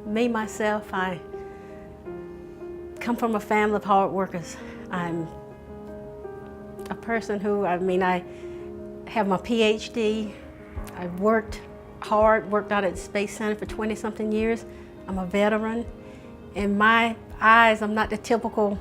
Me, myself, I come from a family of hard workers. I'm a person who, I have my PhD. I've worked hard, worked out at the Space Center for 20-something years. I'm a veteran. In my eyes, I'm not the typical,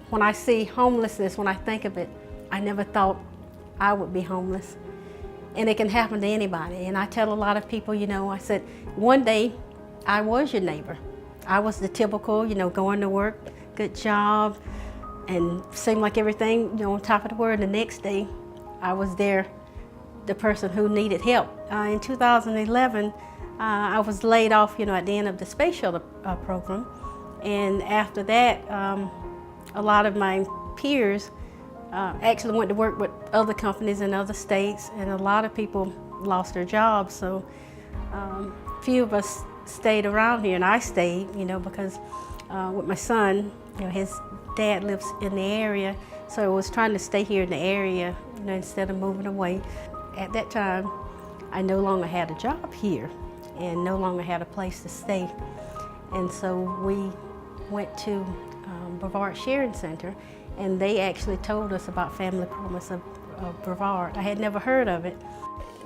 when I see homelessness, when I think of it, I never thought I would be homeless. And it can happen to anybody. And I tell a lot of people, I said, one day I was your neighbor. I was the typical, going to work, good job, and seemed like everything, on top of the world. The next day, I was there, the person who needed help. In 2011, I was laid off, at the end of the space shuttle program. And after that, a lot of my peers actually went to work with other companies in other states, and a lot of people lost their jobs. So few of us stayed around here, and I stayed, because with my son, his dad lives in the area, so I was trying to stay here in the area, instead of moving away. At that time, I no longer had a job here and no longer had a place to stay. And so we went to Brevard Sharing Center, and they actually told us about Family Promise of Brevard. I had never heard of it.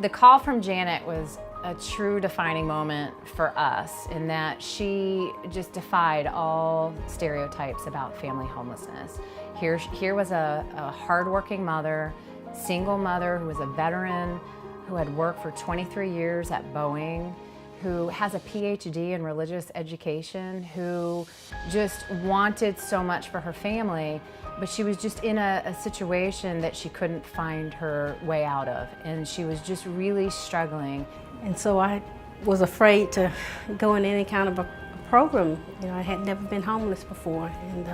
The call from Janet was a true defining moment for us in that she just defied all stereotypes about family homelessness. Here was a hardworking mother, single mother who was a veteran, who had worked for 23 years at Boeing, who has a PhD in religious education, who just wanted so much for her family, but she was just in a situation that she couldn't find her way out of, and she was just really struggling. And so I was afraid to go in any kind of a program. I had never been homeless before. And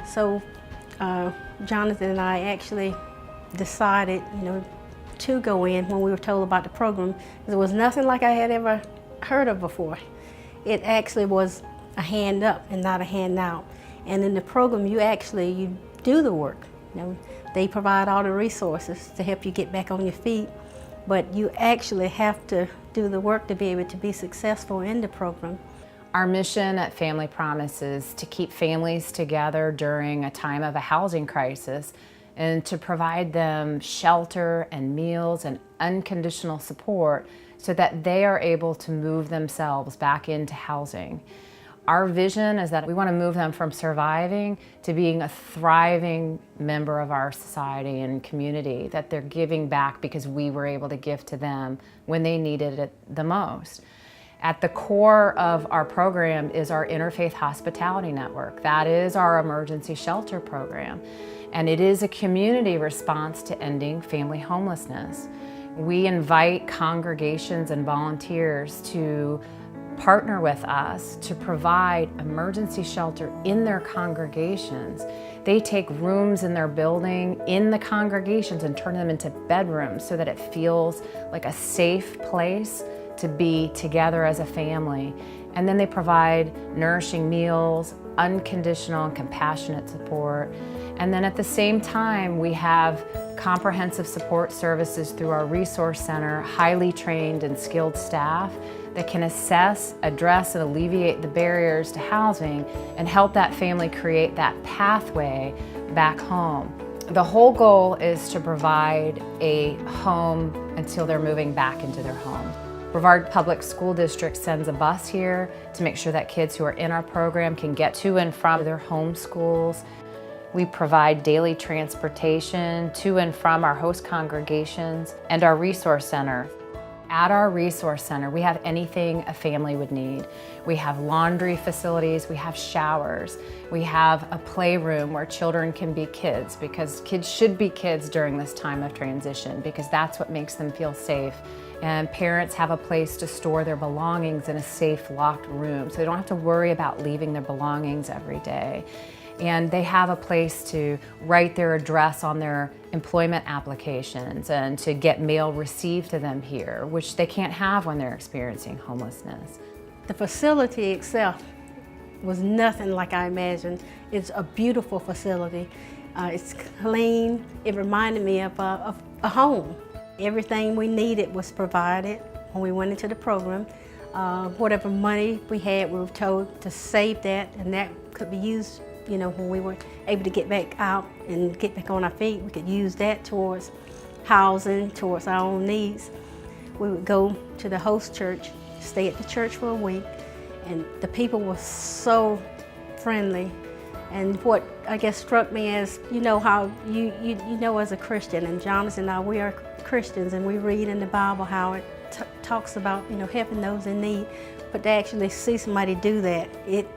so Jonathan and I actually decided, to go in when we were told about the program. There was nothing like I had ever heard of before. It actually was a hand up and not a hand out. And in the program, you do the work. They provide all the resources to help you get back on your feet, but you actually have to do the work to be able to be successful in the program. Our mission at Family Promise is to keep families together during a time of a housing crisis and to provide them shelter and meals and unconditional support so that they are able to move themselves back into housing. Our vision is that we want to move them from surviving to being a thriving member of our society and community, that they're giving back because we were able to give to them when they needed it the most. At the core of our program is our Interfaith Hospitality Network. That is our emergency shelter program. And it is a community response to ending family homelessness. We invite congregations and volunteers to partner with us to provide emergency shelter in their congregations. They take rooms in their building in the congregations and turn them into bedrooms so that it feels like a safe place to be together as a family. And then they provide nourishing meals, unconditional and compassionate support. And then at the same time, we have comprehensive support services through our resource center, highly trained and skilled staff that can assess, address, and alleviate the barriers to housing and help that family create that pathway back home. The whole goal is to provide a home until they're moving back into their home. Brevard Public School District sends a bus here to make sure that kids who are in our program can get to and from their home schools. We provide daily transportation to and from our host congregations and our resource center. At our resource center, we have anything a family would need. We have laundry facilities, we have showers, we have a playroom where children can be kids, because kids should be kids during this time of transition, because that's what makes them feel safe. And parents have a place to store their belongings in a safe, locked room, so they don't have to worry about leaving their belongings every day. And they have a place to write their address on their employment applications and to get mail received to them here, which they can't have when they're experiencing homelessness. The facility itself was nothing like I imagined. It's a beautiful facility. It's clean. It reminded me of a home. Everything we needed was provided when we went into the program. Whatever money we had, we were told to save that, and that could be used, when we were able to get back out and get back on our feet. We could use that towards housing, towards our own needs. We would go to the host church, stay at the church for a week, and the people were so friendly. And what I guess struck me as, how you know as a Christian, and Jonathan and I, we are Christians, and we read in the Bible how it talks about, helping those in need. But to actually see somebody do that, it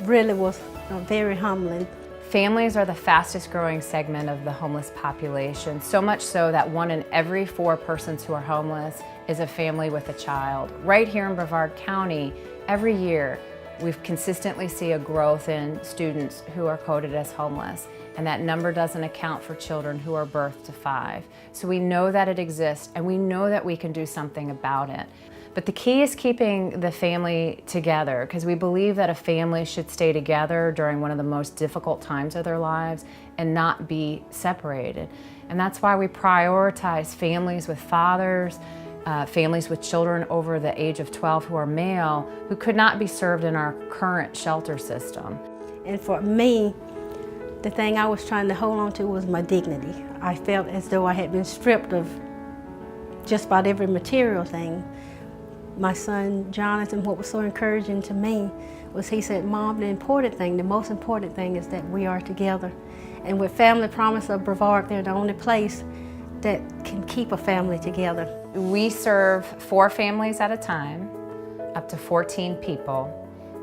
really was very humbling. Families are the fastest growing segment of the homeless population, so much so that 1 in every 4 persons who are homeless is a family with a child. Right here in Brevard County, every year, we've consistently see a growth in students who are coded as homeless, and that number doesn't account for children who are birth to 5. So we know that it exists, and we know that we can do something about it. But the key is keeping the family together, because we believe that a family should stay together during one of the most difficult times of their lives and not be separated. And that's why we prioritize families with fathers, families with children over the age of 12 who are male, who could not be served in our current shelter system. And for me, the thing I was trying to hold on to was my dignity. I felt as though I had been stripped of just about every material thing. My son, Jonathan, what was so encouraging to me was he said, "Mom, the most important thing is that we are together." And with Family Promise of Brevard, they're the only place that can keep a family together. We serve 4 families at a time, up to 14 people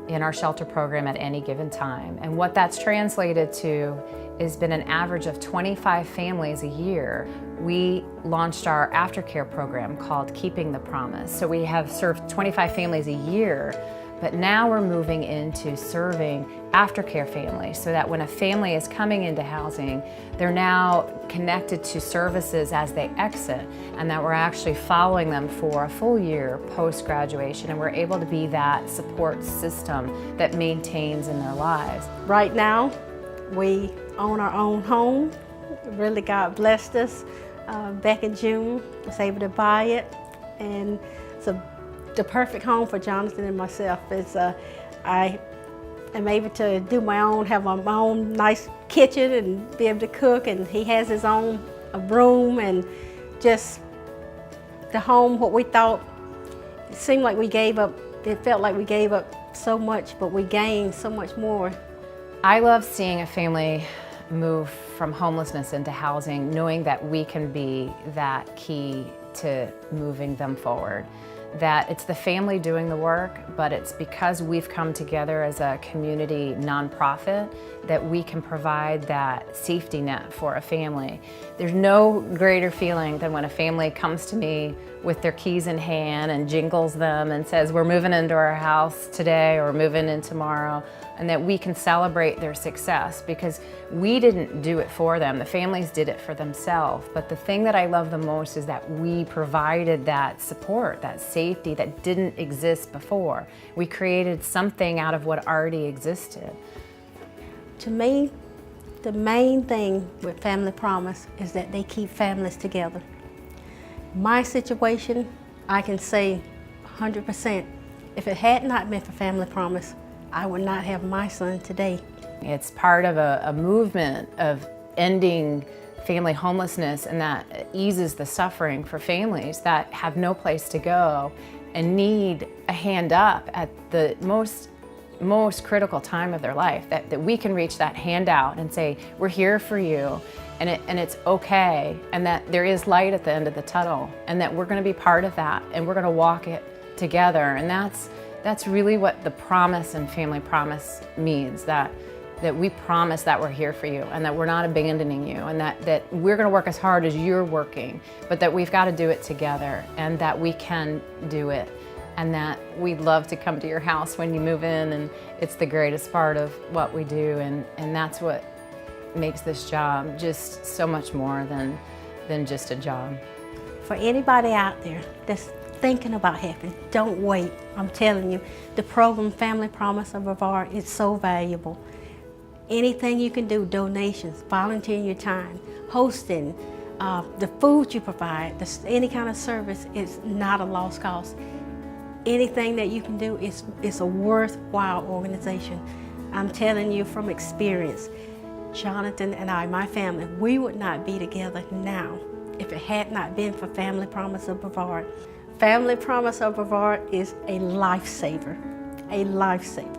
in our shelter program at any given time. And what that's translated to has been an average of 25 families a year. We launched our aftercare program called Keeping the Promise. So we have served 25 families a year, but now we're moving into serving aftercare families so that when a family is coming into housing, they're now connected to services as they exit, and that we're actually following them for a full year post-graduation, and we're able to be that support system that maintains in their lives. Right now, we own our own home. Really, God blessed us. Back in June, I was able to buy it, and it's the perfect home for Jonathan and myself. I am able to do have my own nice kitchen and be able to cook, and he has his own room, and just the home, what we thought, it seemed like we gave up, it felt like we gave up so much, but we gained so much more. I love seeing a family move from homelessness into housing, knowing that we can be that key to moving them forward. That it's the family doing the work, but it's because we've come together as a community nonprofit that we can provide that safety net for a family. There's no greater feeling than when a family comes to me with their keys in hand and jingles them and says, "We're moving into our house today," or "moving in tomorrow," and that we can celebrate their success, because we didn't do it for them. The families did it for themselves. But the thing that I love the most is that we provided that support, that safety that didn't exist before. We created something out of what already existed. To me, the main thing with Family Promise is that they keep families together. My situation, I can say 100%, if it had not been for Family Promise, I would not have my son today. It's part of a movement of ending family homelessness, and that eases the suffering for families that have no place to go and need a hand up at the most critical time of their life, that we can reach that hand out and say, "We're here for you, and it's okay," and that there is light at the end of the tunnel, and that we're going to be part of that, and we're going to walk it together. And that's really what the promise and Family Promise means, that we promise that we're here for you, and that we're not abandoning you, and that we're going to work as hard as you're working, but that we've got to do it together, and that we can do it, and that we'd love to come to your house when you move in, and it's the greatest part of what we do, and that's what makes this job just so much more than just a job. For anybody out there that's thinking about helping, don't wait. I'm telling you, the program Family Promise of Brevard is so valuable. Anything you can do, donations, volunteering your time, hosting, the food you provide, any kind of service, is not a lost cause. anything that you can do, it's a worthwhile organization. I'm telling you from experience, Jonathan and I, my family, we would not be together now if it had not been for Family Promise of Brevard. Family Promise of Brevard is a lifesaver, a lifesaver.